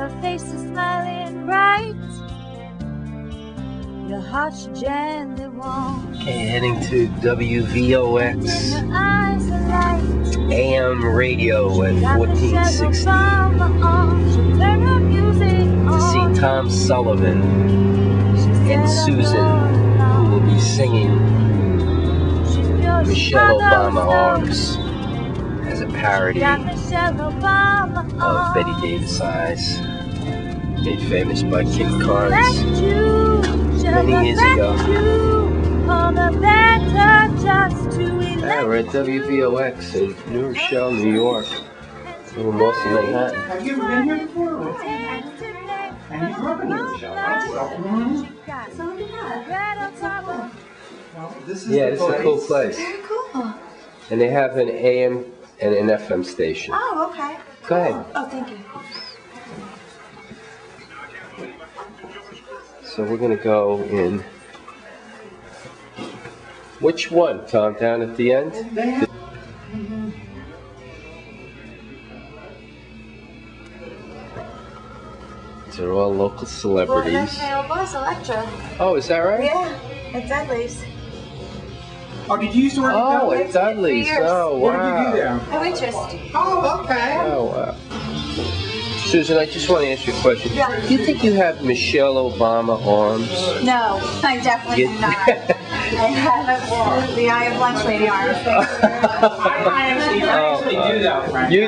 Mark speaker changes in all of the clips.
Speaker 1: her face is smiling bright. Your heart's gently warm.
Speaker 2: Okay, heading to WVOX
Speaker 1: Your eyes are light.
Speaker 2: AM radio at
Speaker 1: Got
Speaker 2: 1460
Speaker 1: Michelle Obama. She'll turn her music
Speaker 2: to
Speaker 1: on.
Speaker 2: see Tom Sullivan
Speaker 1: She
Speaker 2: and
Speaker 1: said,
Speaker 2: Susan, who will be singing Michelle Obama Arms as a parody
Speaker 1: got Michelle Obama
Speaker 2: of Betty Davis Eyes, made famous by Kid Carnes many years ago. Yeah, we're at WVOX in New Rochelle, New York, a little north of Manhattan.
Speaker 3: Have you ever been here before? And you grew up in New Rochelle, right? Well, this is
Speaker 2: Yeah, this is a cool place.
Speaker 4: Very cool.
Speaker 2: And they have an AM and an FM station.
Speaker 4: Oh, okay.
Speaker 2: Go ahead.
Speaker 4: Oh, thank you.
Speaker 2: So we're going to go in. Which one, Tom? Down at the end? These are all local celebrities.
Speaker 4: Well, that's my boss, Electra.
Speaker 2: Oh, is that right?
Speaker 4: Yeah, at Dudley's.
Speaker 3: Oh, did you used to work at
Speaker 2: Oh,
Speaker 3: Dudley's?
Speaker 2: at Dudley's.
Speaker 4: For years.
Speaker 2: Oh,
Speaker 3: What did you
Speaker 2: wow.
Speaker 3: do there?
Speaker 4: A waitress.
Speaker 3: Oh, okay.
Speaker 2: Oh, wow. Susan, I just want to ask you a question.
Speaker 4: Yeah.
Speaker 2: Do you think you have Michelle Obama arms?
Speaker 4: No, I definitely do not. I have the Eye of Lunch Lady arms.
Speaker 3: I actually do that, Frank.
Speaker 2: You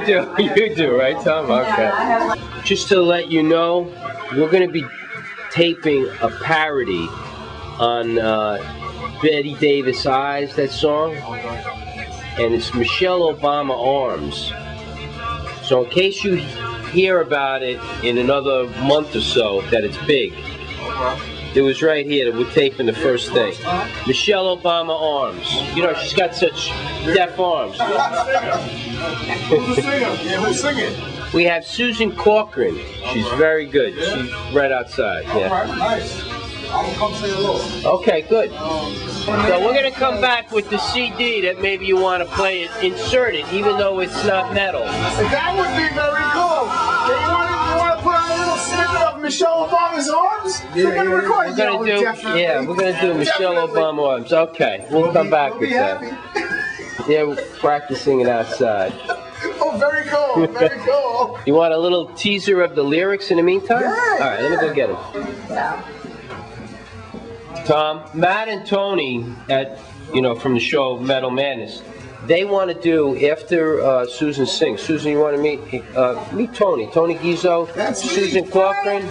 Speaker 2: do, right, Tom?
Speaker 4: Yeah, I
Speaker 2: Okay.
Speaker 4: have like,
Speaker 2: Just to let you know, we're going to be taping a parody on Betty Davis Eyes, that song, and it's Michelle Obama Arms. So in case you hear about it in another month or so that it's big, it was right here that we're taping the first thing. Michelle Obama Arms. You know, she's got such deaf arms.
Speaker 3: Who's the singer? Yeah, who's singing?
Speaker 2: We have Susan Corcoran. She's very good. She's right outside.
Speaker 3: All
Speaker 2: Yeah.
Speaker 3: right, nice. I will come say hello.
Speaker 2: Okay, good. So we're going to come back with the CD that maybe you want to play it, insert it, even though it's not metal.
Speaker 3: That would be very cool. You want to put on a little snippet of Michelle Obama's arms?
Speaker 2: We're going to do Michelle Obama Arms. Okay, we'll come back with that. Yeah, we're practicing it outside.
Speaker 3: Oh, very cool, very cool.
Speaker 2: You want a little teaser of the lyrics in the meantime?
Speaker 3: Yeah.
Speaker 2: All right, let me go get them. Tom, Matt and Tony from the show Metal Madness, they want to do, after Susan sings, Susan, you want to meet Tony Gizzo,
Speaker 3: That's
Speaker 2: Susan
Speaker 3: me.
Speaker 2: Corcoran.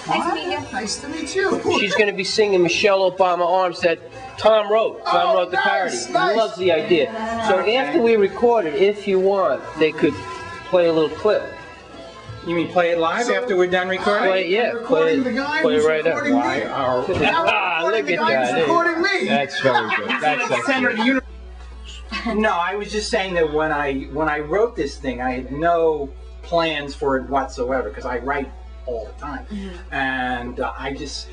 Speaker 4: nice to meet you.
Speaker 3: Nice to meet you.
Speaker 2: She's going to be singing Michelle Obama Arms that Tom wrote. Tom wrote the parody.
Speaker 3: nice,
Speaker 2: He
Speaker 3: nice.
Speaker 2: loves the idea. So after we record it, if you want, they could play a little clip.
Speaker 5: You mean play it live after we're done recording?
Speaker 2: Play it right up.
Speaker 3: Why are
Speaker 2: Look at that.
Speaker 3: recording me?
Speaker 2: That's very good. That's excellent.
Speaker 5: No, I was just saying that when I wrote this thing, I had no plans for it whatsoever because I write all the time, and I just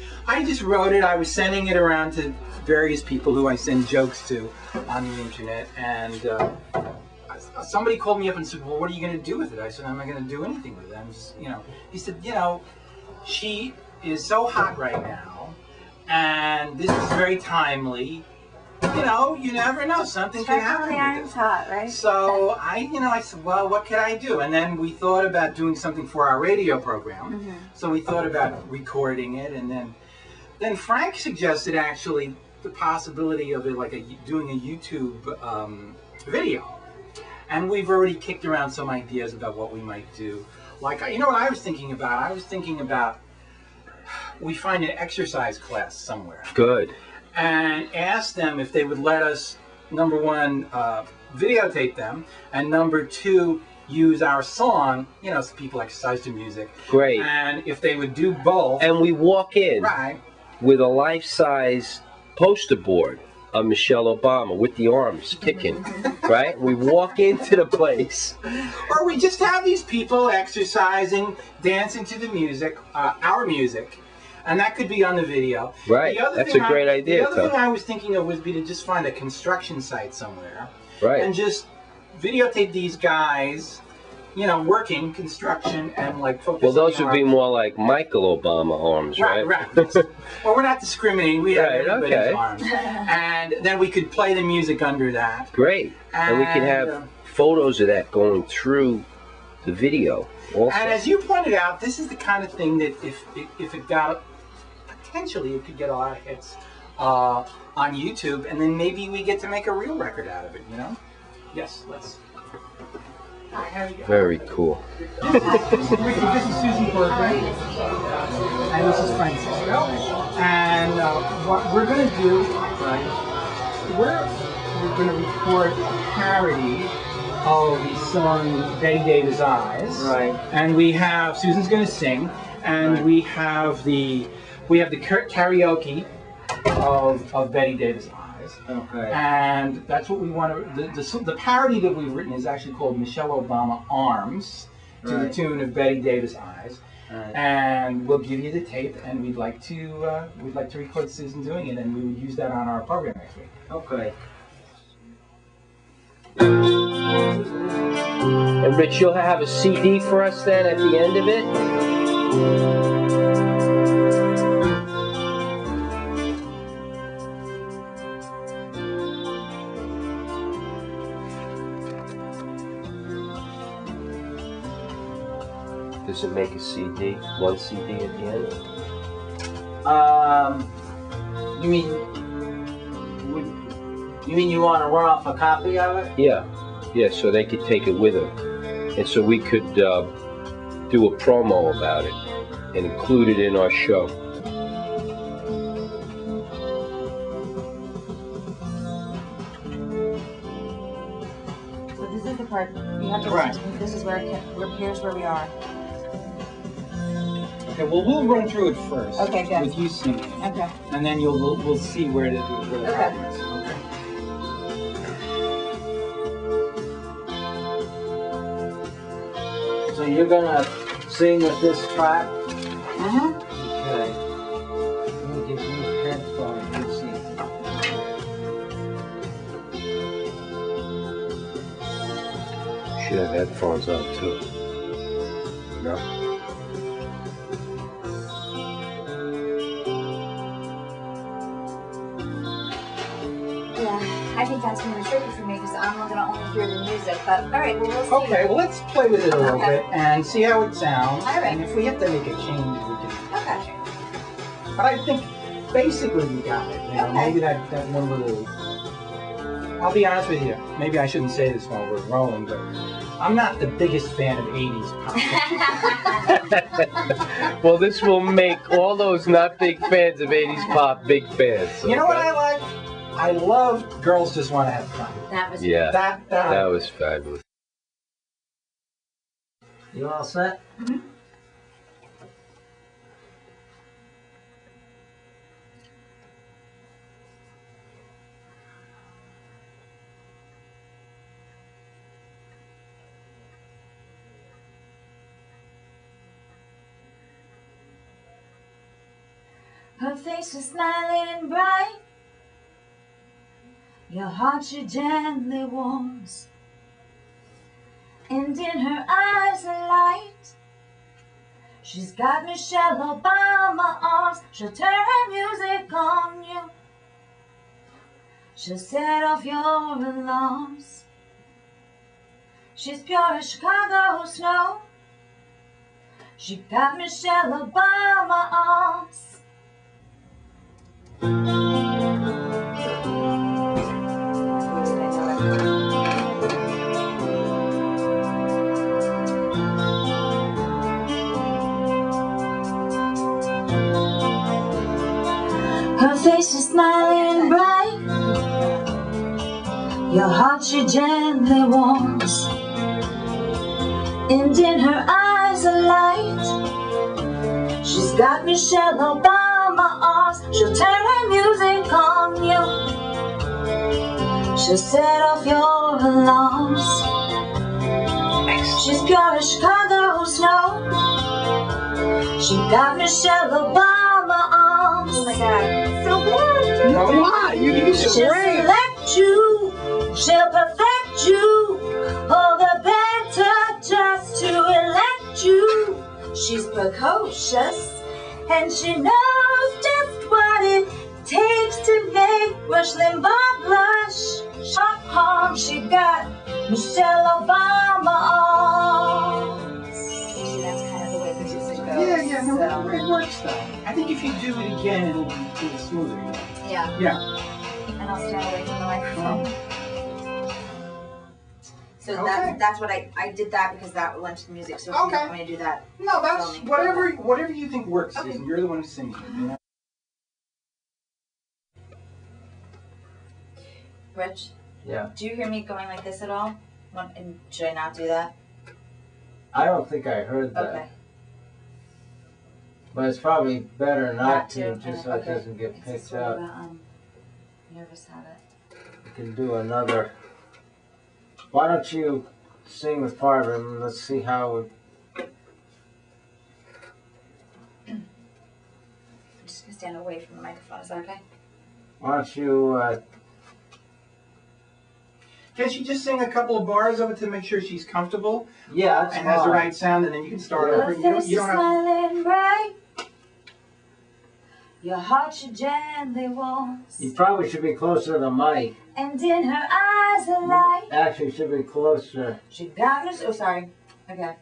Speaker 5: wrote it. I was sending it around to various people who I send jokes to on the internet, and somebody called me up and said, "Well, what are you going to do with it?" I said, "I'm not going to do anything with it." I'm just, He said, she is so hot right now, and this is very timely. You never know. Something can happen
Speaker 4: The
Speaker 5: with
Speaker 4: iron's
Speaker 5: this.
Speaker 4: hot, right?
Speaker 5: So I said, well, what could I do? And then we thought about doing something for our radio program. So we thought about recording it, and then Frank suggested actually the possibility of it, like doing a YouTube video. And we've already kicked around some ideas about what we might do. Like, what I was thinking about? I was thinking about we find an exercise class somewhere.
Speaker 2: Good.
Speaker 5: And ask them if they would let us, number one, videotape them, and number two, use our song, so people exercise to music.
Speaker 2: Great.
Speaker 5: And if they would do both.
Speaker 2: And we walk in
Speaker 5: Right.
Speaker 2: with a life-size poster board of Michelle Obama with the arms kicking, right? We walk into the place.
Speaker 5: Or we just have these people exercising, dancing to the music, our music. And that could be on the video.
Speaker 2: Right, that's a great idea,
Speaker 5: The other
Speaker 2: Tom.
Speaker 5: thing I was thinking of would be to just find a construction site somewhere.
Speaker 2: Right.
Speaker 5: And just videotape these guys you know, working construction and like focusing.
Speaker 2: Well, those
Speaker 5: on
Speaker 2: would be more like Michael Obama arms, right?
Speaker 5: Right. Well, we're not discriminating. We have
Speaker 2: Right,
Speaker 5: everybody's
Speaker 2: okay.
Speaker 5: arms, and then we could play the music under that.
Speaker 2: Great. And we could have photos of that going through the video also.
Speaker 5: And as you pointed out, this is the kind of thing that if it got, potentially it could get a lot of hits on YouTube, and then maybe we get to make a real record out of it, you know? Yes, let's. Hi, how are you?
Speaker 2: Very cool.
Speaker 5: This is Susan Berkeley, and this is Frank Sisco. And what we're going to do, we're going to record a parody of the song Betty Davis Eyes.
Speaker 6: Right.
Speaker 5: And we have, Susan's going to sing, and we have the karaoke of Betty Davis Eyes.
Speaker 6: Okay.
Speaker 5: And that's what we want to, the parody that we've written is actually called Michelle Obama Arms, to the tune of Betty Davis Eyes.
Speaker 6: Right.
Speaker 5: And we'll give you the tape, and we'd like to record Susan doing it, and we would use that on our program next week.
Speaker 6: Okay.
Speaker 2: And Rich, you'll have a CD for us then at the end of it? Does it make a CD? One CD at the end?
Speaker 6: You mean you want to run off a copy of it?
Speaker 2: Yeah. Yeah, so they could take it with them. And so we could do a promo about it and include it in our show.
Speaker 4: So this is the part you have to
Speaker 5: Right.
Speaker 4: This is where here's where we are.
Speaker 5: Okay, well, we'll run through it first.
Speaker 4: Okay, good.
Speaker 5: With you singing.
Speaker 4: Okay.
Speaker 5: And then we'll see where the problem is. Okay.
Speaker 6: So you're gonna sing with this track?
Speaker 5: Mm-hmm.
Speaker 6: Okay. Let me give you headphones. Let's see.
Speaker 2: Should have headphones on too. No?
Speaker 4: Yeah, I think that's going to be tricky for me because I'm going to only hear the music. But all right, well, we'll see.
Speaker 5: Okay, well, let's play with it a little
Speaker 4: Okay.
Speaker 5: bit and see how it sounds.
Speaker 4: All right.
Speaker 5: And if we have to make a change, we can.
Speaker 4: Okay.
Speaker 5: But I think basically we got it. You know,
Speaker 4: Okay.
Speaker 5: maybe that one little. I'll be honest with you. Maybe I shouldn't say this while we're rolling, but I'm not the biggest fan of 80s pop.
Speaker 2: Well, this will make all those not big fans of 80s pop big fans.
Speaker 5: You know what
Speaker 2: okay?
Speaker 5: I like? I love Girls Just Want to Have Fun.
Speaker 4: That was
Speaker 2: Yeah,
Speaker 5: That
Speaker 2: was fabulous.
Speaker 6: You all set?
Speaker 4: Mhm.
Speaker 1: Her face was smiling bright, your heart she gently warms, and in her eyes a light. She's got Michelle Obama arms, she'll turn her music on you, she'll set off your alarms. She's pure as Chicago snow, she got Michelle Obama arms. Her face is smiling bright, your heart she gently warms, and in her eyes a light. She's got Michelle Obama arms, she'll turn her music on you, she'll set off your alarms. She's pure as Chicago snow, she got Michelle Obama arms.
Speaker 4: Oh my God. So good.
Speaker 5: No lie, you
Speaker 1: She'll
Speaker 5: great.
Speaker 1: select you, she'll perfect you, all the better just She's precocious, and she knows just what it takes to make Rush Limbaugh blush. Shot palm, she got Michelle Obama arms. Usually that's kind of the way the music goes.
Speaker 5: Yeah, no, it works though. I think if you do it again, it'll be smoother.
Speaker 1: Yeah.
Speaker 5: Yeah.
Speaker 1: And I'll stand away from the microphone. So
Speaker 5: Okay.
Speaker 1: that's what I did that because that went to the music. So if you want me to do that,
Speaker 5: No, that's
Speaker 1: tell me.
Speaker 5: whatever you think works,
Speaker 1: Okay.
Speaker 5: Susan. You're the one who's singing. You know?
Speaker 1: Rich,
Speaker 6: Yeah.
Speaker 1: do you hear me going like this at all? And should I not do that?
Speaker 6: I don't think I heard that.
Speaker 1: Okay.
Speaker 6: But it's probably better not to,
Speaker 1: to,
Speaker 6: just so it doesn't get
Speaker 1: It's
Speaker 6: picked
Speaker 1: sort
Speaker 6: up.
Speaker 1: of a, nervous habit.
Speaker 6: You can do another. Why don't you sing with part of it and let's see how it.
Speaker 1: I'm just gonna stand away from the microphone. Is that okay?
Speaker 6: Why don't you,
Speaker 5: Can she just sing a couple of bars of it to make sure she's comfortable
Speaker 6: yeah, that's
Speaker 5: and has the
Speaker 6: fine.
Speaker 5: right sound, and then you can start over.
Speaker 1: Your face is
Speaker 5: You don't have.
Speaker 1: smiling bright. Your heart she gently warms,
Speaker 6: You probably should be closer to the mic.
Speaker 1: and in her eyes a light.
Speaker 6: Actually, should be closer.
Speaker 1: She got me. Oh, sorry. Okay.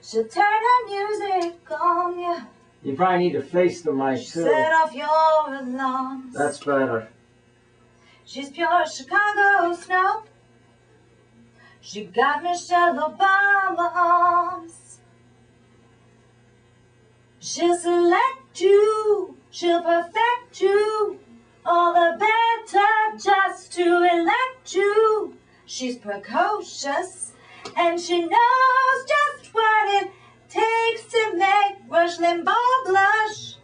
Speaker 1: She'll turn her music on you.
Speaker 6: You probably need to face the mic
Speaker 1: She
Speaker 6: too.
Speaker 1: set off your alarms.
Speaker 6: That's better.
Speaker 1: She's pure Chicago snow. She got Michelle Obama arms. She'll select you. She'll perfect you. All the better just to elect you. She's precocious, and she knows just what it takes to make Rush Limbaugh blush.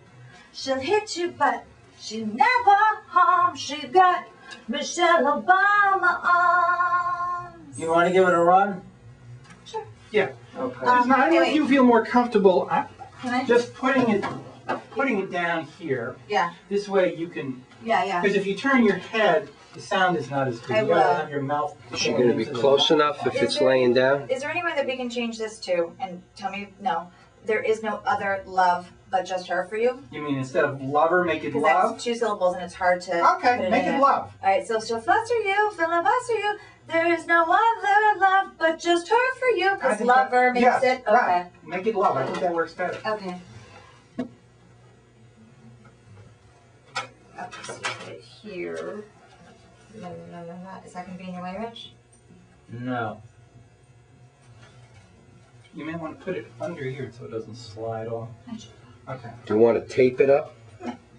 Speaker 1: She'll hit you, but she never harms. She got Michelle Obama arms.
Speaker 6: You want to give it a run?
Speaker 1: Sure.
Speaker 5: Yeah.
Speaker 6: Okay.
Speaker 5: Susan, I don't know if
Speaker 1: wait.
Speaker 5: you feel more comfortable.
Speaker 1: Can I?
Speaker 5: Just putting it down here.
Speaker 1: Yeah,
Speaker 5: This way you can,
Speaker 1: yeah.
Speaker 5: because if you turn your head, the sound is not as good.
Speaker 1: I
Speaker 5: You gotta
Speaker 1: will.
Speaker 5: have your mouth.
Speaker 2: Is she going to be close enough if it's laying down?
Speaker 1: Is there any way that we can change this too? And tell me, no, there is no other love but just her for you?
Speaker 5: You mean instead of lover, make it
Speaker 1: Because
Speaker 5: love?
Speaker 1: that's two syllables and it's hard to
Speaker 5: Okay,
Speaker 1: put it
Speaker 5: make
Speaker 1: in
Speaker 5: it
Speaker 1: there.
Speaker 5: love.
Speaker 1: Alright, so she'll fluster you, filibuster you. There is no other love but just her for you.
Speaker 5: I
Speaker 1: Because
Speaker 5: think
Speaker 1: lover
Speaker 5: that-
Speaker 1: makes
Speaker 5: yes,
Speaker 1: it. Okay.
Speaker 5: Right. Make it love. I think that works better.
Speaker 1: Okay. Oh, so put it here. La, la, la, la. Is that going to be in your way, Rich?
Speaker 6: No.
Speaker 5: You may want to put it under here so it doesn't slide off. Okay.
Speaker 2: Do you want to tape it up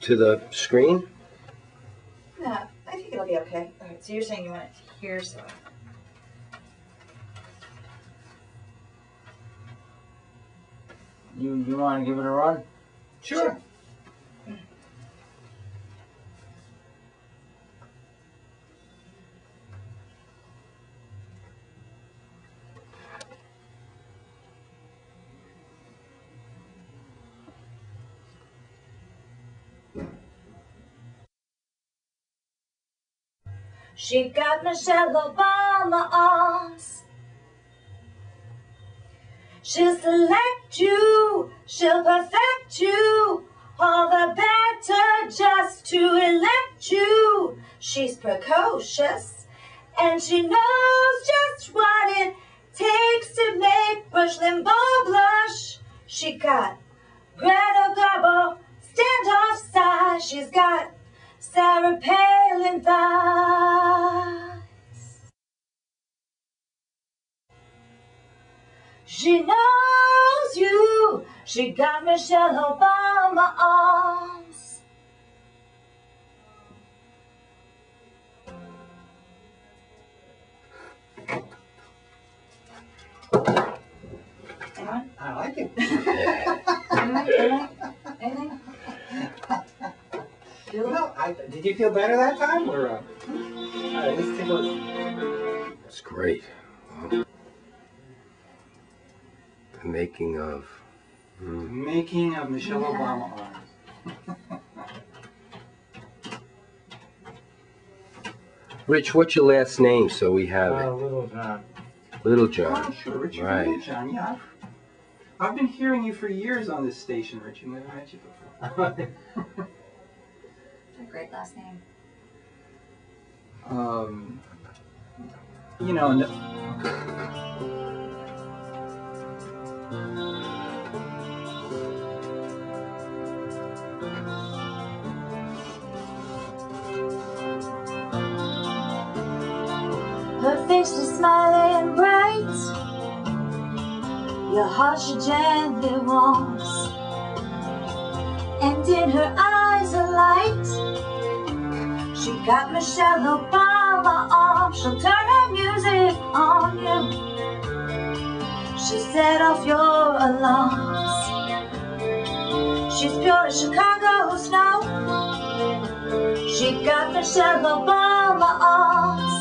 Speaker 2: to the screen?
Speaker 1: Yeah, I think it'll be okay. Alright, so you're saying you want it here, so.
Speaker 6: You want to give it a run?
Speaker 5: Sure.
Speaker 1: She got Michelle Obama arms. She'll select you, she'll perfect you, all the better just to elect you. She's precocious, and she knows just what it takes to make Rush Limbaugh blush. She got Greta Garbo, standoff side. She's got Sarah Palin thighs. She knows you. She got Michelle Obama arms. Anyone?
Speaker 5: I like it.
Speaker 1: Anything?
Speaker 5: No, did you feel better that time? Or, all right, let's take a look.
Speaker 2: That's great. Wow. The making of.
Speaker 5: Making of Michelle Obama arms.
Speaker 2: Rich, what's your last name so we have it?
Speaker 6: Little John.
Speaker 2: Little
Speaker 5: Oh,
Speaker 2: John.
Speaker 5: sure, Richard
Speaker 2: Right.
Speaker 5: Little John, yeah. I've been hearing you for years on this station, Richard. Never met you before.
Speaker 4: A great last name.
Speaker 5: You know,
Speaker 1: her face is smiling bright, your heart she gently warms, and in her eyes a light. She got Michelle Obama arms, she'll turn her music on you. She set off your alarms. She's pure as Chicago snow. She got Michelle Obama arms.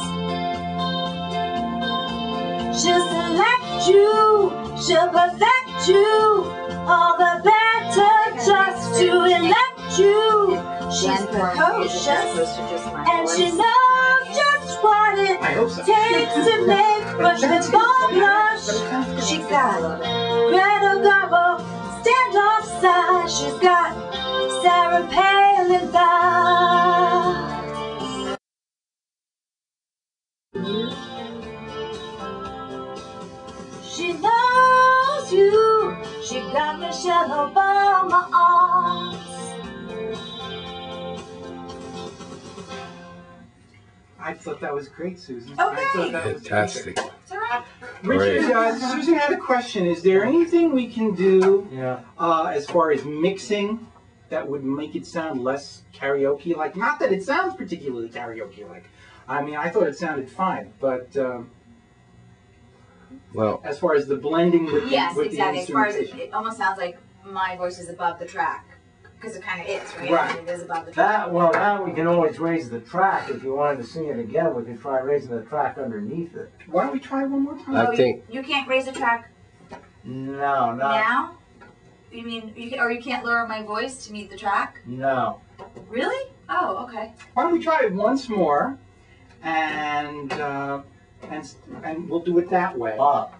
Speaker 1: She'll select you, she'll perfect you, all the better just to elect you. She's precocious, and she knows just what it takes to make Rush Limbaugh blush. She got Greta Garbo, standoff side. She's got Sarah Palin thighs. She knows you. She got Michelle Obama arms.
Speaker 5: I thought that was great, Susan.
Speaker 4: Okay.
Speaker 5: I thought that was
Speaker 2: Fantastic.
Speaker 5: Richard, Susan had a question. Is there anything we can do as far as mixing that would make it sound less karaoke-like? Not that it sounds particularly karaoke-like. I mean, I thought it sounded fine, but
Speaker 2: Well,
Speaker 5: as far as the blending with
Speaker 4: Yes,
Speaker 5: the
Speaker 4: exactly. As far as
Speaker 5: instrumentation.
Speaker 4: it almost sounds like my voice is above the track. Because it kind of is, right?
Speaker 5: Right.
Speaker 4: It is above the track.
Speaker 6: That we can always raise the track. If you wanted to sing it again, we could try raising the track underneath it.
Speaker 5: Why don't we try one more time?
Speaker 2: I think
Speaker 4: You can't raise the track
Speaker 6: No, not
Speaker 4: now? You mean, you can't lower my voice to meet the track?
Speaker 6: no.
Speaker 4: Really? Oh, okay.
Speaker 5: Why don't we try it once more, and we'll do it that way.
Speaker 6: Up.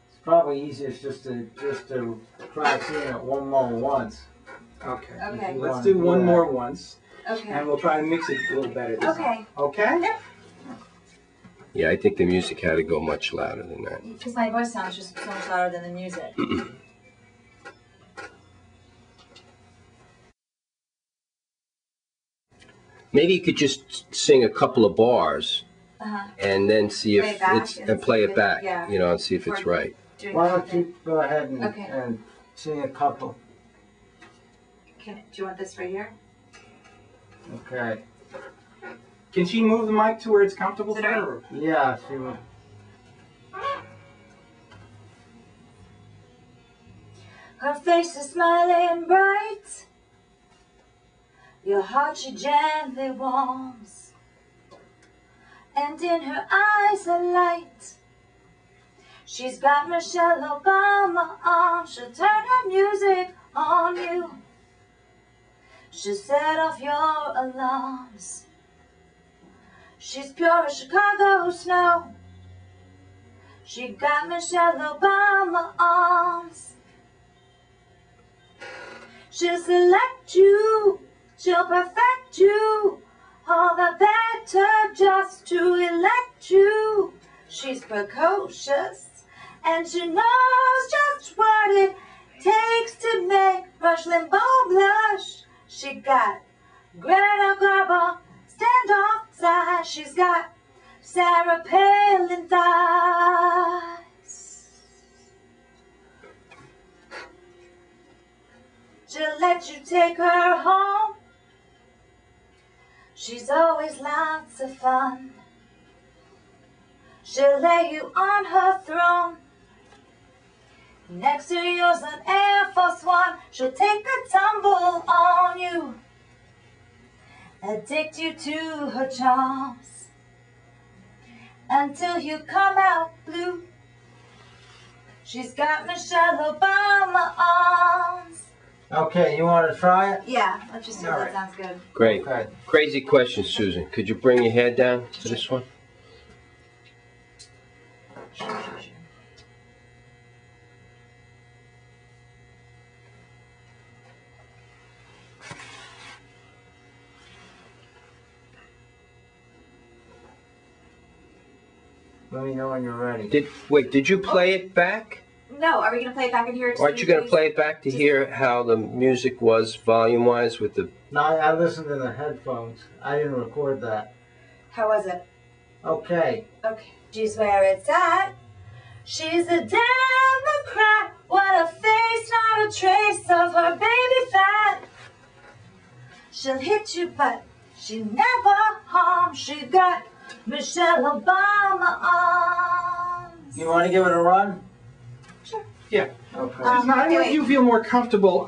Speaker 6: It's probably easiest just to try singing it one more once.
Speaker 5: Okay.
Speaker 4: Okay.
Speaker 5: Let's do one more once,
Speaker 4: Okay.
Speaker 5: and we'll try to mix it a little better this time.
Speaker 4: Okay.
Speaker 5: Okay?
Speaker 2: yeah, I think the music had to go much louder than that.
Speaker 4: Because my voice sounds just so much louder than the music.
Speaker 2: Maybe you could just sing a couple of bars and then see
Speaker 4: Play
Speaker 2: if
Speaker 4: it back
Speaker 2: it's
Speaker 4: and
Speaker 2: and play
Speaker 4: see
Speaker 2: it
Speaker 4: if
Speaker 2: back,
Speaker 4: yeah.
Speaker 2: you know, and see if it's
Speaker 4: Or-
Speaker 2: right.
Speaker 4: Doing
Speaker 6: Why don't
Speaker 4: something.
Speaker 6: you go ahead and,
Speaker 4: Okay.
Speaker 6: and sing a couple?
Speaker 4: Do you want this right here?
Speaker 6: Okay.
Speaker 5: Can she move the mic to where it's comfortable
Speaker 4: Is it
Speaker 5: for
Speaker 4: right?
Speaker 5: her?
Speaker 6: Yeah, she would.
Speaker 1: Her face is smiling bright, your heart she gently warms, and in her eyes a light. She's got Michelle Obama arms, she'll turn her music on you. She'll set off your alarms. She's pure as Chicago snow. She got Michelle Obama arms. She'll select you, she'll perfect you, all the better just to elect you. She's precocious, and she knows just what it takes to make Rush Limbaugh blush. She got Greta Garbo, standoff side. She's got Sarah Palin thighs. She'll let you take her home. She's always lots of fun. She'll lay you on her throne. Next to yours an Air Force One. She'll take a tumble on you, addict you to her charms, until you come out blue. She's got Michelle Obama arms.
Speaker 6: Okay, you want to try it?
Speaker 4: Yeah, let's just do
Speaker 6: All
Speaker 4: that.
Speaker 6: right.
Speaker 4: Sounds good.
Speaker 2: Great.
Speaker 6: Okay.
Speaker 2: Crazy question, Susan. Could you bring your head down to this one?
Speaker 6: Let me know when you're ready.
Speaker 2: Did you play it back?
Speaker 4: No, are we going to play it back in here?
Speaker 2: Aren't you going to play it back to hear how the music was volume-wise with the...
Speaker 6: No, I listened in the headphones. I didn't record that.
Speaker 4: How was it?
Speaker 6: Okay.
Speaker 4: Okay.
Speaker 1: She's where it's at. She's a Democrat. What a face, not a trace of her baby fat. She'll hit you, but she never harms. She got Michelle Obama arms.
Speaker 6: You want to give it a run?
Speaker 1: Sure.
Speaker 5: Yeah.
Speaker 6: Okay.
Speaker 5: I
Speaker 4: wait.
Speaker 5: think you feel more comfortable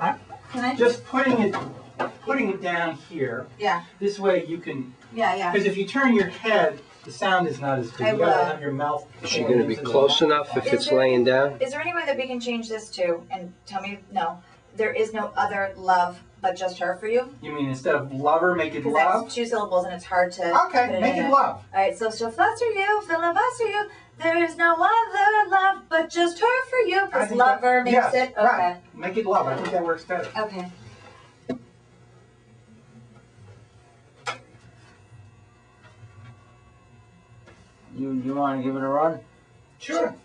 Speaker 4: Can I
Speaker 5: just putting it down here.
Speaker 4: Yeah.
Speaker 5: This way you can,
Speaker 4: Yeah.
Speaker 5: because if you turn your head, the sound is not as good.
Speaker 4: I
Speaker 5: You gotta
Speaker 4: will.
Speaker 5: have your mouth.
Speaker 2: Is she going to be close enough if it's laying down?
Speaker 4: Is there any way that we can change this to, and tell me, no, there is no other love but just her for you?
Speaker 5: You mean instead of lover, make it
Speaker 4: Because
Speaker 5: love?
Speaker 4: that's 2 syllables and it's hard to put
Speaker 5: Okay,
Speaker 4: it
Speaker 5: make
Speaker 4: in
Speaker 5: it
Speaker 4: it.
Speaker 5: love.
Speaker 1: All right, so she'll fluster you, filibuster you. There is no other love but just her for you.
Speaker 5: I
Speaker 1: Because
Speaker 5: think
Speaker 1: lover makes
Speaker 5: yes,
Speaker 1: it. Okay.
Speaker 5: Right. Make it love. I think that works better.
Speaker 1: Okay.
Speaker 6: You want to give it a run?
Speaker 5: Sure.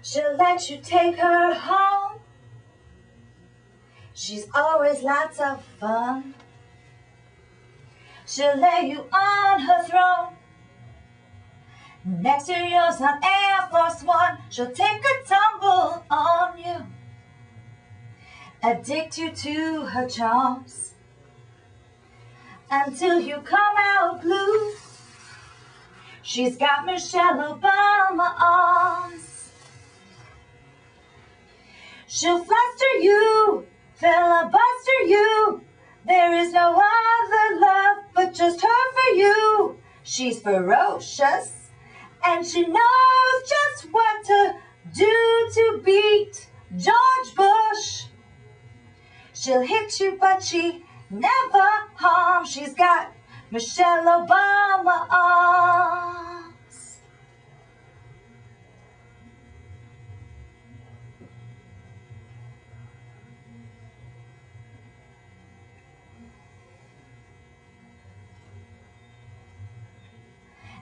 Speaker 1: She'll let you take her home. She's always lots of fun. She'll lay you on her throne. Next to yours on Air Force One. She'll take a tumble on you. Addict you to her charms. Until you come out blue. She's got Michelle Obama arms. She'll fluster you, filibuster you. There is no other love but just her for you. She's ferocious, and she knows just what to do to beat George Bush. She'll hit you, but she never harms. She's got Michelle Obama arms.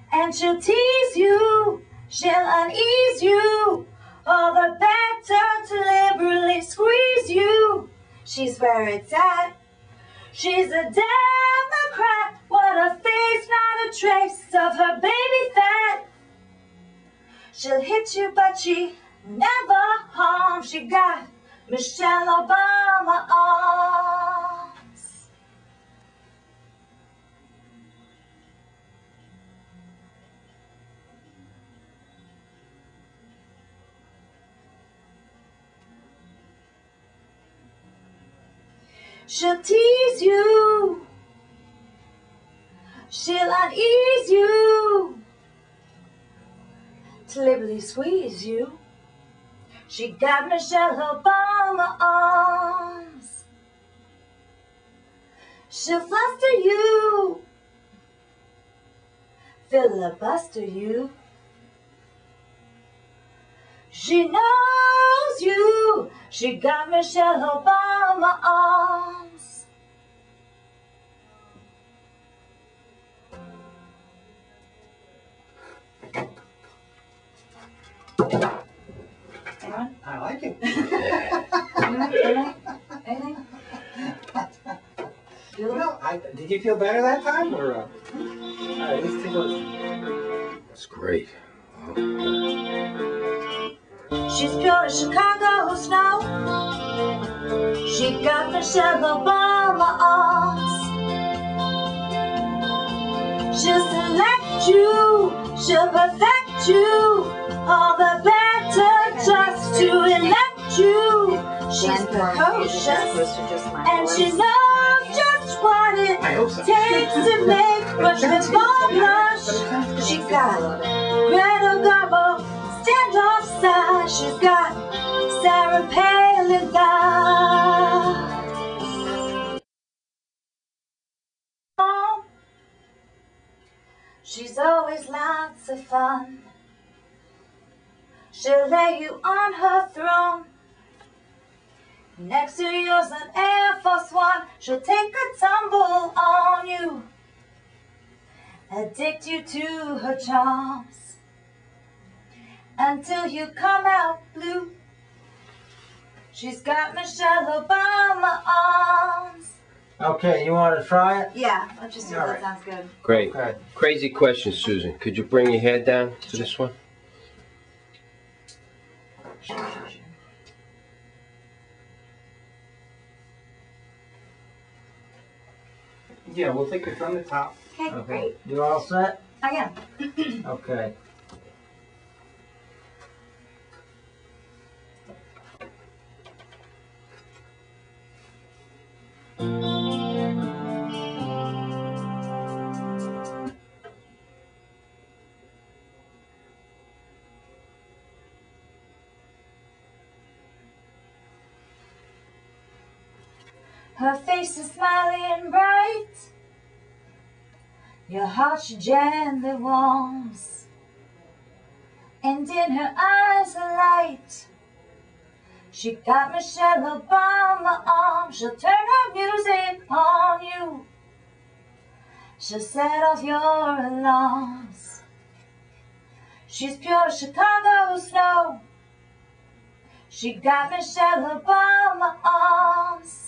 Speaker 1: And she'll tease you, she'll unease you, all the better to liberally squeeze you. She's where it's at. She's a Democrat. What a face, not a trace of her baby fat. She'll hit you, but she never harms. She got Michelle Obama arms. She'll tease you. She'll unease you. To liberally squeeze you. She got Michelle Obama arms. She'll fluster you. Filibuster you. She knows you. She got Michelle Obama arms. Anyone?
Speaker 5: I like it.
Speaker 1: Anything?
Speaker 5: No, did you feel better that time? Or, all right, let's take a look.
Speaker 2: That's great.
Speaker 1: She's pure as Chicago snow. She got Michelle Obama arms. She'll select you, she'll perfect you, all the better just to elect you. She's precocious, and she knows just what it
Speaker 5: I hope so.
Speaker 1: takes to make Bushman's ball blush. She's got Greta Garbo, standoff side. She's got Sarah Palin lots of fun. She'll lay you on her throne. Next to yours an Air Force One. She'll take a tumble on you, addict you to her charms, until you come out blue. She's got Michelle Obama arms.
Speaker 6: Okay, you want to try it?
Speaker 4: Yeah, let's just do it.
Speaker 6: All
Speaker 4: That
Speaker 6: right.
Speaker 4: sounds good.
Speaker 2: Great.
Speaker 6: Okay.
Speaker 2: Crazy question, Susan. Could you bring your head down to this one?
Speaker 5: Yeah, we'll take it from the top.
Speaker 4: Okay,
Speaker 6: Okay.
Speaker 4: great.
Speaker 6: You all set?
Speaker 4: I am.
Speaker 6: Okay.
Speaker 1: Her face is smiling bright, your heart she gently warms, and in her eyes a light. She got Michelle Obama arms. She'll turn her music on you, she'll set off your alarms. She's pure Chicago snow. She got Michelle Obama arms.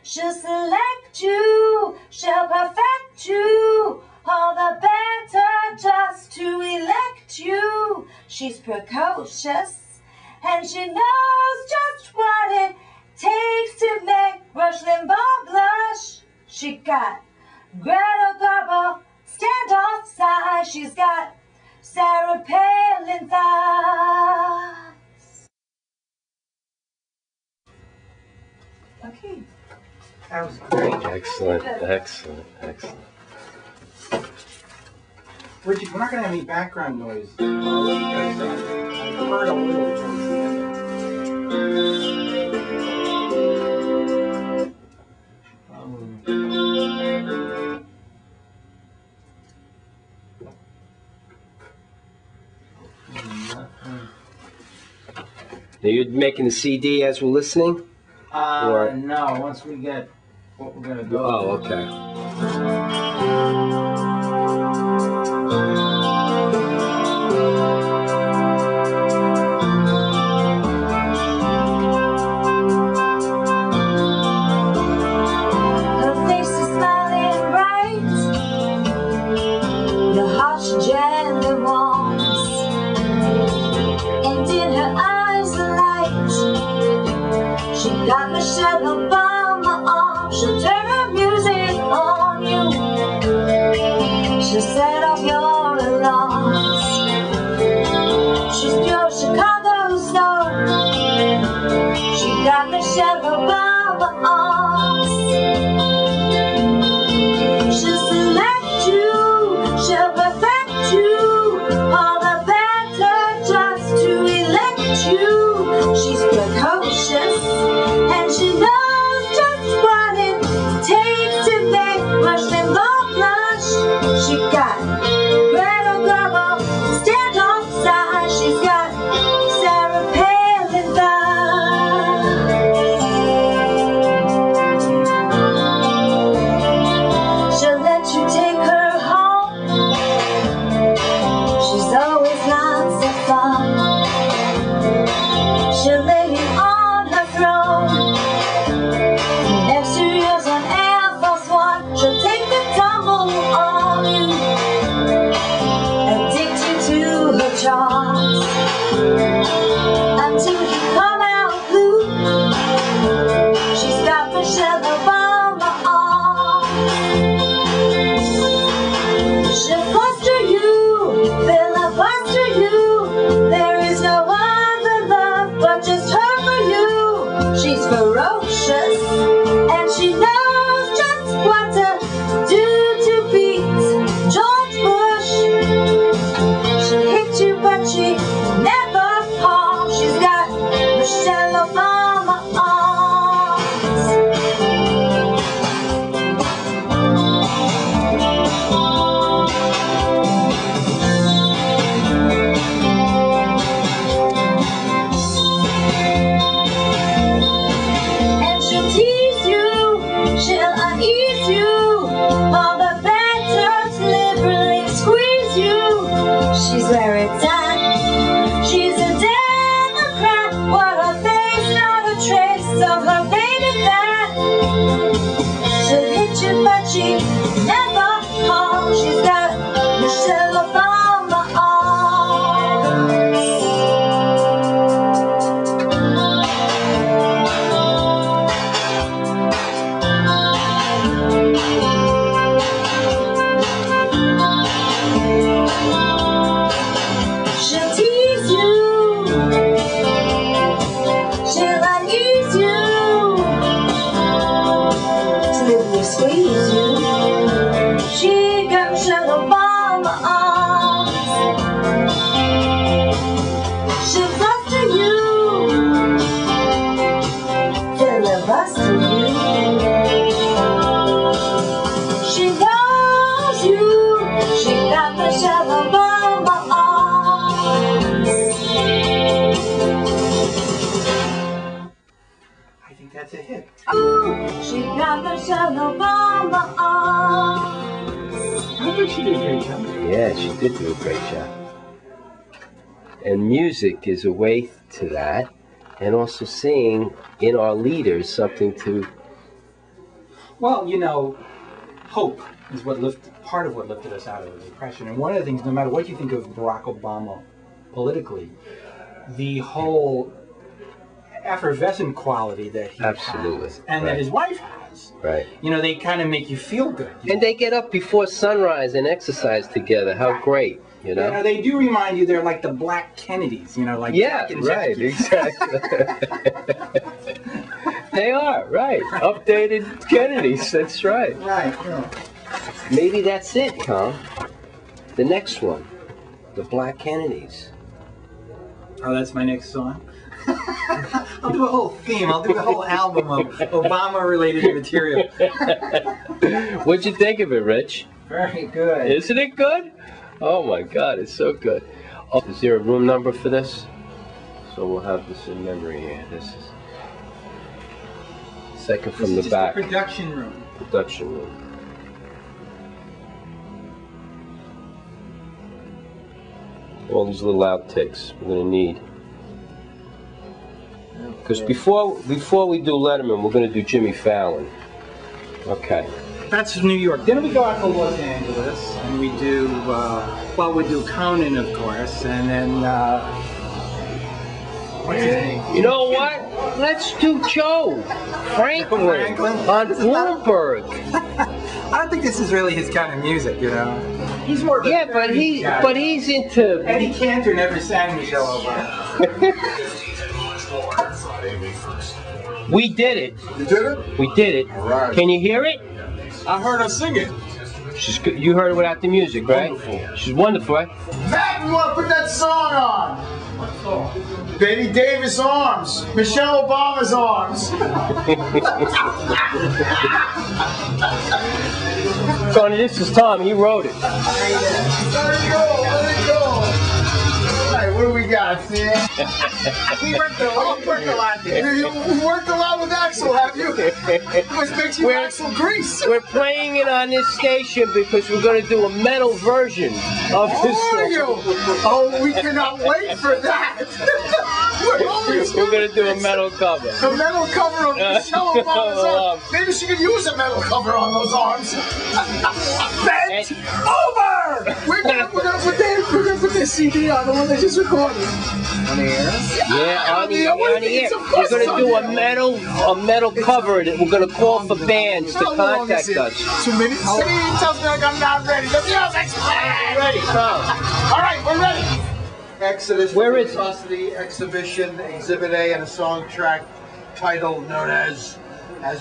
Speaker 1: She'll select you, she'll perfect you, all the better just to elect you. She's precocious, and she knows just what it takes to make Rush Limbaugh blush. She got Greta Garbo standoff size. She's got Sarah Palin thighs.
Speaker 4: Okay.
Speaker 5: That was great.
Speaker 2: Excellent, excellent, excellent.
Speaker 5: We're not going to have any background noise because I heard a little towards the end.
Speaker 2: Now you're making the CD as we're listening? Or-
Speaker 6: No, once we get what we're gonna go.
Speaker 2: Oh, okay.
Speaker 1: Her face is smiling bright, your heart she gently warms, and in her eyes a light. She got Michelle Obama arms. She'll turn her music on you, she'll set off your alarms. She's pure Chicago snow. She got Michelle Obama arms. She'll select you, she'll perfect you, all the better just to elect you. She's precocious, and she knows just what it takes to make Rush Limbaugh blush. She got Greta Garbo standoff size. She's got Sarah Palin thighs. She'll let you take her home. She's always lots of fun. She'll lay you on her throne. Next to yours on Air Force One. She'll take the tumble on you, addict you to her charms, until you come out blue. She's got Michelle Obama arms. She'll foster you, filibuster you. There is no other love but just her for you. She's ferocious, and she knows just what to do to beat George Bush. She'll hit you, but she never harms. She's got Michelle Obama arms. where it's at. She's a Democrat, what her face, not a trace of her baby fat. She'll hit you, but she never calls. She's got Michelle Obama arms. She'll tease you, she'll unease you, till you squeeze you. She got Michelle Obama arms. She'll fluster you, filibuster you. She knows you, she got Michelle Obama arms.
Speaker 5: I think that's a hit.
Speaker 1: She got Michelle Obama arms.
Speaker 5: I think she did a great job.
Speaker 2: Yeah, she did do a great job. And music is a way to that, and also seeing in our leaders something to.
Speaker 5: Well, you know, hope is part of what lifted us out of the Depression. And one of the things, no matter what you think of Barack Obama politically, the whole effervescent quality that he
Speaker 2: Absolutely.
Speaker 5: has and
Speaker 2: Right.
Speaker 5: that his wife has,
Speaker 2: Right.
Speaker 5: you know, they kind of make you feel good.
Speaker 2: And they get up before sunrise and exercise together. How great, you
Speaker 5: You know,
Speaker 2: know?
Speaker 5: they do remind you they're like the Black Kennedys, you know, like
Speaker 2: Yeah,
Speaker 5: Jack and
Speaker 2: right,
Speaker 5: Jackie.
Speaker 2: exactly. They are, right. Updated Kennedys, that's right.
Speaker 5: Right. Yeah.
Speaker 2: Maybe that's it, Tom. The next one, the Black Kennedys.
Speaker 5: Oh, that's my next song. I'll do a whole theme. I'll do a whole album of Obama-related material.
Speaker 2: What'd you think of it, Rich?
Speaker 5: Very good.
Speaker 2: Isn't it good? Oh my God, it's so good. Oh, is there a room number for this? So we'll have this in memory here. This is second from
Speaker 5: This
Speaker 2: the
Speaker 5: is
Speaker 2: back.
Speaker 5: just the production room.
Speaker 2: Production room. All these little outtakes we're gonna need. Because before we do Letterman, we're gonna do Jimmy Fallon. Okay.
Speaker 5: That's New York. Then we go out to Los Angeles, and we do, we do Conan, of course, and then, what's his name?
Speaker 2: You know what? Let's do Joe Franklin on Bloomberg.
Speaker 5: I don't think this is really his kind of music, you know. He's more of a
Speaker 2: Yeah, but
Speaker 5: 30s guy.
Speaker 2: he's into.
Speaker 5: Eddie Cantor never sang Michelle Obama.
Speaker 2: We did it.
Speaker 3: You did it?
Speaker 2: We did it.
Speaker 3: All right.
Speaker 2: Can you hear it?
Speaker 3: I heard her sing it.
Speaker 2: She's good. You heard it without the music, right?
Speaker 3: Wonderful.
Speaker 2: She's wonderful, right?
Speaker 3: Matt, you want to put that song on? Betty Davis Arms. Michelle Obama's Arms.
Speaker 2: Tony, this is Tom. He wrote it.
Speaker 3: Let it go, let it go. All right, what do we got, man?
Speaker 5: We worked a lot there.
Speaker 3: You worked a lot with Axel, have you? What makes you Axel Grease?
Speaker 2: We're playing it on this station because we're going to do a metal version of this
Speaker 3: Who are you?
Speaker 2: song.
Speaker 3: Oh, we cannot wait for that.
Speaker 2: We're going to do a metal cover.
Speaker 3: The metal cover of Michelle Obama's arms. Maybe she could use a metal cover on those arms. Bent over! We're gonna put this CD on, the one they just recorded. On the air?
Speaker 2: Yeah, on the air. We're going to do a metal cover that we're going to call for bands to
Speaker 3: How long is
Speaker 2: contact
Speaker 3: it?
Speaker 2: us.
Speaker 3: 2 minutes? He tells me like I'm not ready. The music's ready. All right, we're ready.
Speaker 7: Exodus
Speaker 2: Where is it?
Speaker 7: Custody Exhibition Exhibit A and a song track title known as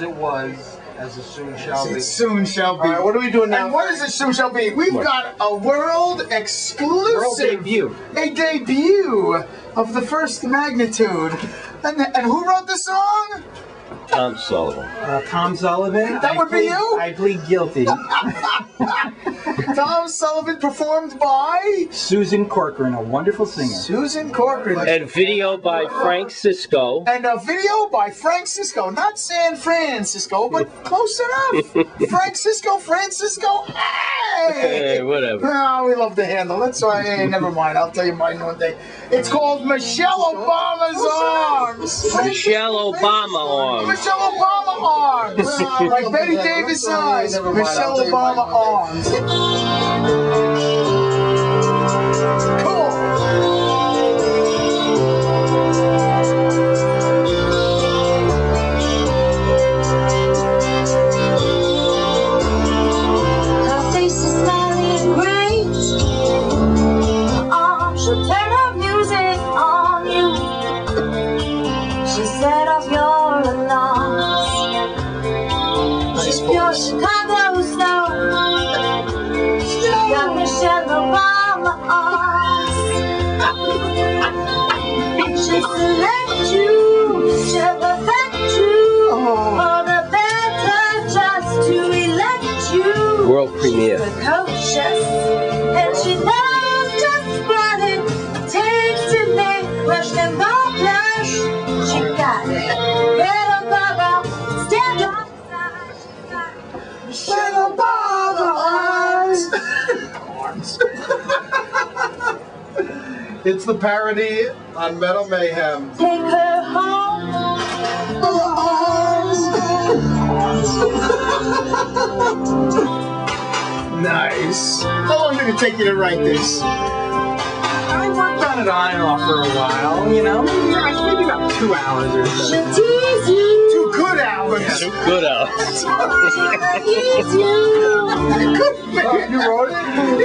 Speaker 7: It Was, As It Soon Shall Be.
Speaker 3: It soon shall be.
Speaker 7: All right, what are we doing now?
Speaker 3: And what is it soon shall be? We've got a world exclusive.
Speaker 2: World debut.
Speaker 3: A debut of the first magnitude. And who wrote the song?
Speaker 2: Tom Sullivan.
Speaker 5: Tom Sullivan.
Speaker 3: That would be you?
Speaker 5: I plead guilty.
Speaker 3: Tom Sullivan, performed by
Speaker 5: Susan Corcoran, a wonderful singer.
Speaker 3: Susan Corcoran.
Speaker 2: And video by Frank Sisco.
Speaker 3: And a video by Frank Sisco. Not San Francisco, but close enough. Frank Francisco. Hey,
Speaker 2: whatever.
Speaker 3: Oh, we love the handle. That's why. Hey, never mind. I'll tell you mine one day. It's called Michelle Obama's Arms.
Speaker 2: Michelle Obama Arms.
Speaker 3: Michelle Obama Arms. Like Betty Davis eyes. Michelle Obama Arms. Cool.
Speaker 1: Her face is smiling great. She'll turn her music on you. She set off your alarms. She's pure Chicago snow. She's got Michelle Obama arms. She'll select you. She'll perfect you. For the better, just to elect you.
Speaker 2: World premiere.
Speaker 1: She's precocious, and she knows just what it takes to make rush and ball blush. She got red Obama, stand on side. She got
Speaker 3: Michelle Obama Arms.
Speaker 7: It's the parody on Metal Mayhem.
Speaker 1: take her home.
Speaker 3: Nice. How long did it take you to write this?
Speaker 5: I worked on it on and off for a while, you know, maybe about 2 hours or so.
Speaker 1: She'll tease you.
Speaker 3: 2 good hours.
Speaker 2: Good out.
Speaker 1: She'll tease you.
Speaker 3: You wrote it?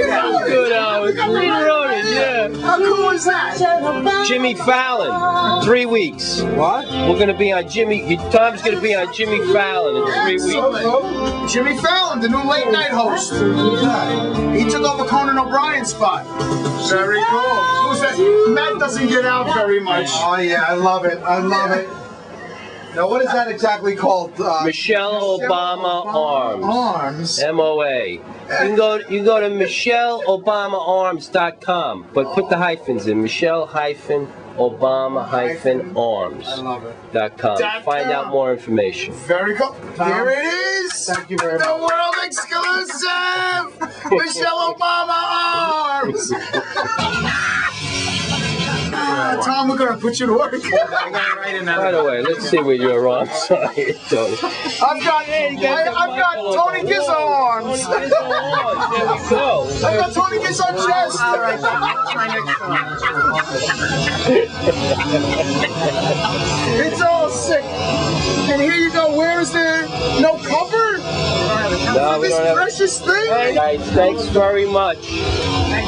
Speaker 3: Yeah.
Speaker 2: Good out. We wrote it, yeah.
Speaker 3: How cool is that?
Speaker 2: Jimmy Fallon, 3 weeks.
Speaker 3: What?
Speaker 2: We're gonna be on Tom's gonna be on Jimmy Fallon in 3 weeks.
Speaker 3: Jimmy Fallon, the new late night host. He took over Conan O'Brien's spot. Very cool. Who's that? Matt doesn't get out very much.
Speaker 7: Oh yeah, I love it. I love it. Now, what is that exactly called?
Speaker 2: Michelle Obama Arms.
Speaker 3: Arms.
Speaker 2: MOA. You can go to MichelleObamaArms.com, but put the hyphens in. Michelle-Obama-Arms.com. Find out more information.
Speaker 3: Very cool. Here it is.
Speaker 7: Thank you very
Speaker 3: The
Speaker 7: much.
Speaker 3: world exclusive. Michelle Obama Arms. Tom, we're gonna put you to work.
Speaker 5: I gotta write another.
Speaker 2: By the way, let's see where your arms are. Tony.
Speaker 3: I've got Tony Gizzo arms.
Speaker 2: There we go.
Speaker 3: I've got Tony Gizzo chest.
Speaker 5: All right, that's my next song.
Speaker 3: It's all sick. And here you go. Where is there no cover?
Speaker 2: No, we
Speaker 3: This
Speaker 2: don't have.
Speaker 3: precious thing.
Speaker 2: Guys, thanks very much.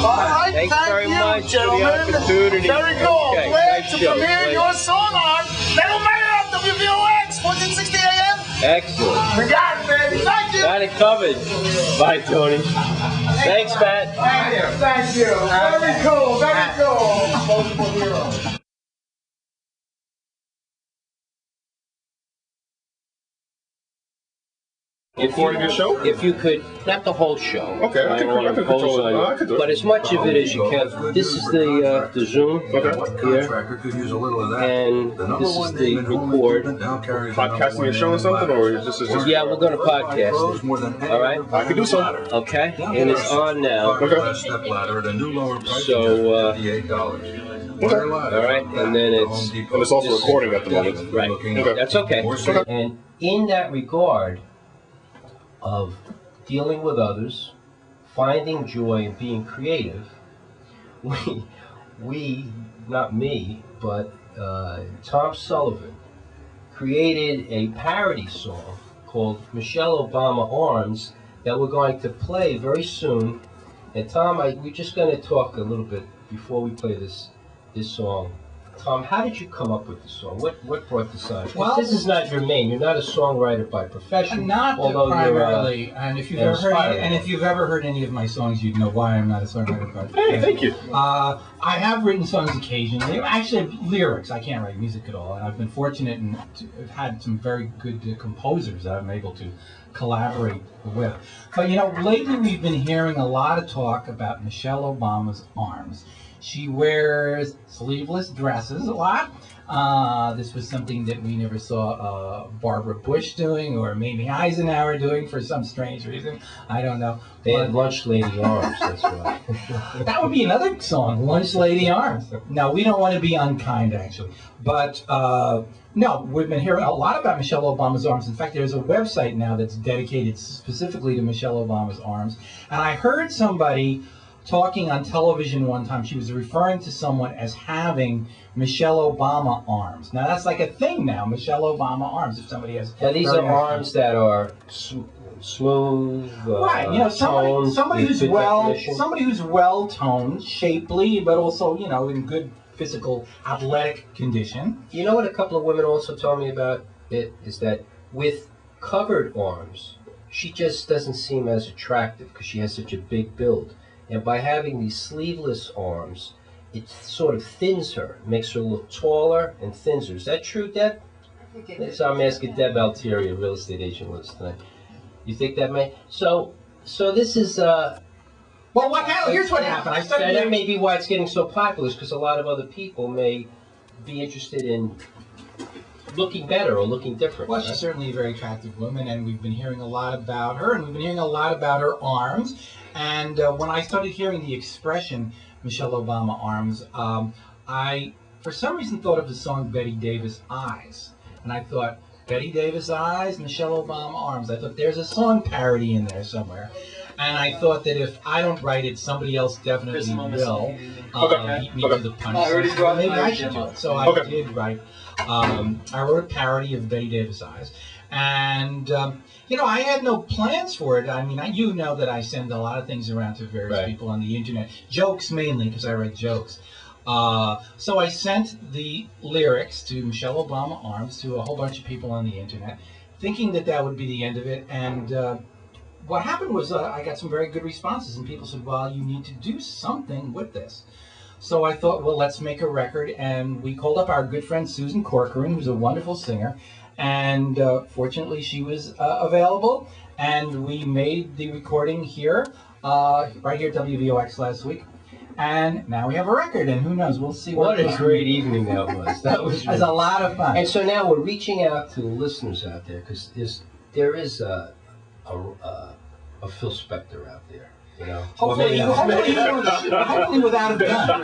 Speaker 3: All right,
Speaker 2: Thanks very
Speaker 3: thank you,
Speaker 2: much for the
Speaker 3: gentlemen.
Speaker 2: opportunity.
Speaker 3: Very cool.
Speaker 2: Okay,
Speaker 3: Glad
Speaker 2: nice
Speaker 3: to
Speaker 2: show.
Speaker 3: premiere
Speaker 2: Great.
Speaker 3: your song on Metal Mayhem WVOX 1460 AM.
Speaker 2: Excellent.
Speaker 3: We got it, baby. Thank you.
Speaker 2: Got it covered. Bye, Tony. Thanks, Matt.
Speaker 3: Thank you. Thank you. Very cool. Very cool. Multiple heroes.
Speaker 8: Recording your show?
Speaker 2: If you could, not the whole show.
Speaker 8: Okay, I can
Speaker 2: impose
Speaker 8: control it.
Speaker 2: on you,
Speaker 8: I can do it.
Speaker 2: but as much of it as you can. This is the Zoom here, and this is the record.
Speaker 8: Podcasting your show or something, or this is just?
Speaker 2: Yeah, we're going to podcast it. All right?
Speaker 8: I can do so.
Speaker 2: Okay, and it's on now.
Speaker 8: Okay.
Speaker 2: So, all right, and then it's.
Speaker 8: And it's also recording at the moment.
Speaker 2: Right.
Speaker 8: Okay.
Speaker 2: That's okay. And in that regard of dealing with others, finding joy and being creative, we not me, but Tom Sullivan created a parody song called Michelle Obama Arms that we're going to play very soon. And Tom, we're just going to talk a little bit before we play this song. Tom, how did you come up with the song? What brought this on?
Speaker 9: Well,
Speaker 2: this is not your main. You're not a songwriter by profession.
Speaker 9: Not
Speaker 2: although
Speaker 9: primarily. And if you've ever heard any of my songs, you'd know why I'm not a songwriter by profession.
Speaker 8: Hey, thank you.
Speaker 9: I have written songs occasionally. Actually, lyrics. I can't write music at all, and I've been fortunate and have had some very good composers that I'm able to collaborate with. But you know, lately we've been hearing a lot of talk about Michelle Obama's arms. She wears sleeveless dresses a lot. This was something that we never saw Barbara Bush doing or Mamie Eisenhower doing for some strange reason. I don't know.
Speaker 2: They had lunch lady arms, that's why.
Speaker 9: That would be another song, Lunch Lady Arms. No, we don't want to be unkind, actually. But, no, we've been hearing a lot about Michelle Obama's arms. In fact, there's a website now that's dedicated specifically to Michelle Obama's arms. And I heard somebody talking on television one time. She was referring to someone as having Michelle Obama arms. Now, that's like a thing now, Michelle Obama arms, if somebody has...
Speaker 2: Now, these are arms that are smooth,
Speaker 9: right, you know, somebody who's well toned, shapely, but also, you know, in good physical athletic condition.
Speaker 2: You know what a couple of women also told me about it is that with covered arms, she just doesn't seem as attractive because she has such a big build. And by having these sleeveless arms, it sort of thins her, makes her look taller and thins her. Is that true, Deb? So I'm asking Deb Altieri, a real estate agent, with us tonight. You think that may? So this is. Well,
Speaker 9: here's what happened. I started.
Speaker 2: That may be why it's getting so popular, because a lot of other people may be interested in looking better or looking different.
Speaker 9: Well, she's certainly a very attractive woman, and we've been hearing a lot about her, and we've been hearing a lot about her arms. And when I started hearing the expression Michelle Obama arms, I, for some reason, thought of the song Betty Davis Eyes. And I thought, Betty Davis Eyes, Michelle Obama arms. I thought there's a song parody in there somewhere. And I thought that if I don't write it, somebody else definitely will beat me to the punch. So maybe I should do it. So I did write. I wrote a parody of Betty Davis Eyes. And, you know, I had no plans for it. I mean, you know that I send a lot of things around to various people on the internet. Jokes mainly, because I write jokes. So I sent the lyrics to Michelle Obama Arms to a whole bunch of people on the internet, thinking that that would be the end of it. And what happened was I got some very good responses, and people said, well, you need to do something with this. So I thought, well, let's make a record. And we called up our good friend Susan Corcoran, who's a wonderful singer. And fortunately, she was available. And we made the recording here, right here at WVOX last week. And now we have a record, and who knows, we'll see
Speaker 2: what a great evening that was. That was
Speaker 9: a lot of fun.
Speaker 2: And so now we're reaching out to the listeners out there, because there is a Phil Spector out there, you know.
Speaker 9: Hopefully without a gun.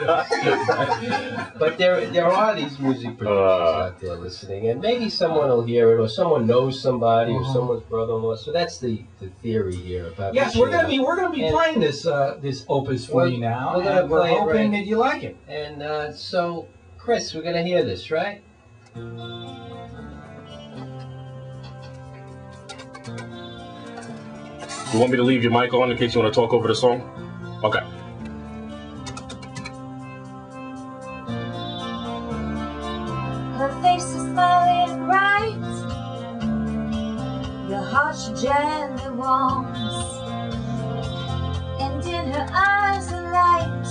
Speaker 2: But there are these music producers out there listening, and maybe someone will hear it, or someone knows somebody, or someone's brother-in-law. So that's the theory here about.
Speaker 9: Yes, we're gonna be playing this this opus for you now, and we're hoping that you like it.
Speaker 2: And so, Chris, we're gonna hear this, right?
Speaker 8: You want me to leave your mic on in case you want to talk over the song? Okay.
Speaker 1: Her face is smiling bright, your heart she gently warms, and in her eyes a light.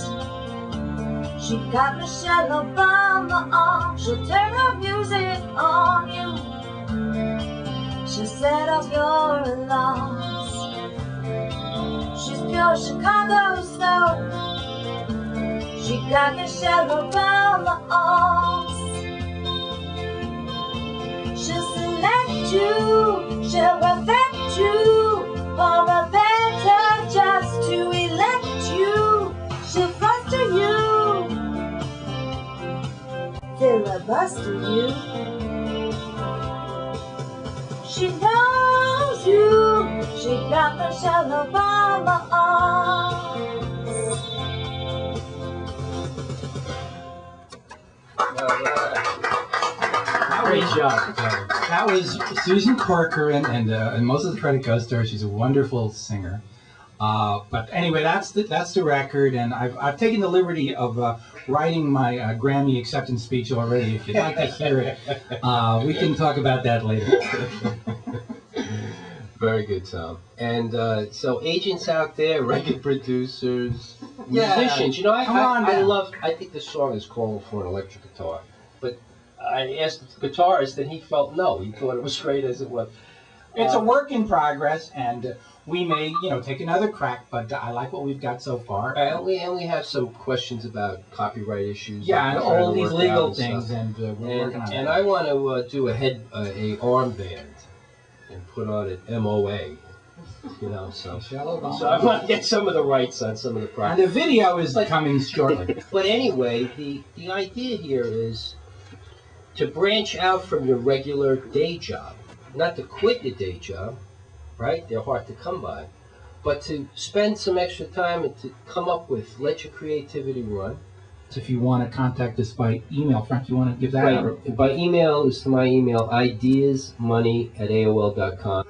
Speaker 1: She got Michelle Obama on. She'll turn her music on you. She'll set off your alarms. She's pure Chicago snow. She got Michelle Obama arms. She'll select you, she'll perfect you, for a better just to elect you. She'll foster you, filibuster you. She knows you, she got Michelle Obama arms.
Speaker 9: Great job. That was Susan Corcoran, and most of the credit goes to her. She's a wonderful singer. But anyway, that's the record, and I've taken the liberty of writing my Grammy acceptance speech already. If you'd like to hear it, we can talk about that later.
Speaker 2: Very good, Tom. And so agents out there, record producers, musicians, you know, I think the song is calling for an electric guitar. But I asked the guitarist, and he felt no. He thought it was great as it was.
Speaker 9: it's a work in progress, and we may, take another crack. But I like what we've got so far.
Speaker 2: And we have some questions about copyright issues.
Speaker 9: Yeah, and all these legal
Speaker 2: and
Speaker 9: things,
Speaker 2: stuff.
Speaker 9: and we're working on
Speaker 2: And
Speaker 9: that.
Speaker 2: I want to do a armband and put on it MOA. So I want to get some of the rights on some of the
Speaker 9: And
Speaker 2: projects.
Speaker 9: the video is coming shortly.
Speaker 2: But anyway, the idea here is to branch out from your regular day job. Not to quit your day job, right? They're hard to come by. But to spend some extra time and to come up with, let your creativity run.
Speaker 9: So if you want to contact us by email, Frank, you want to give that out?
Speaker 2: Right. By email is to my email, ideasmoney@aol.com.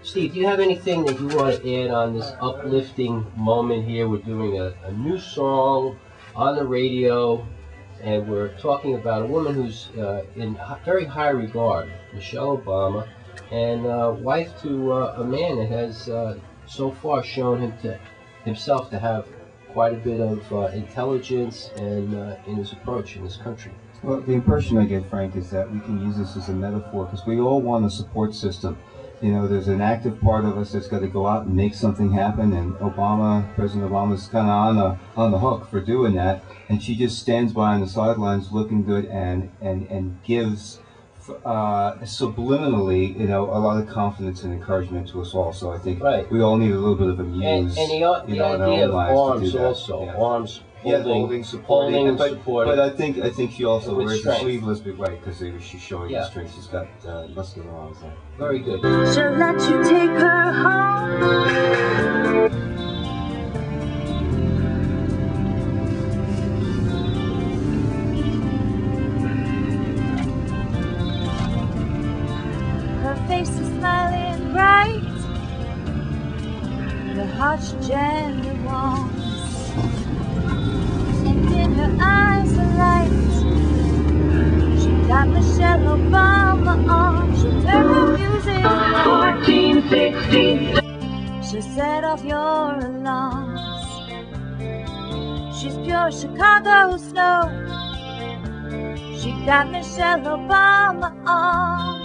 Speaker 2: Steve, do you have anything that you want to add on this uplifting moment here? We're doing a new song on the radio, and we're talking about a woman who's in very high regard, Michelle Obama, and wife to a man that has so far shown himself to have quite a bit of intelligence and in his approach in this country.
Speaker 10: Well, the impression I get, Frank, is that we can use this as a metaphor because we all want a support system. There's an active part of us that's got to go out and make something happen, and President Obama's kind of on the hook for doing that, and she just stands by on the sidelines looking good and gives subliminally, a lot of confidence and encouragement to us all. So I think we all need a little bit of a muse,
Speaker 2: and the idea of arms also, arms supporting,
Speaker 10: but I think she also wears the
Speaker 2: strength.
Speaker 10: sleeveless bit because she's showing the strength. She's got muscular arms there.
Speaker 2: Very good.
Speaker 1: She'll let you take her home. Her face is smiling bright, her heart she gently warms, and in her eyes a light. She got Michelle Obama on. She'll turn her music on. 1416. She'll set off your alarms. She's pure Chicago snow. She got Michelle Obama on.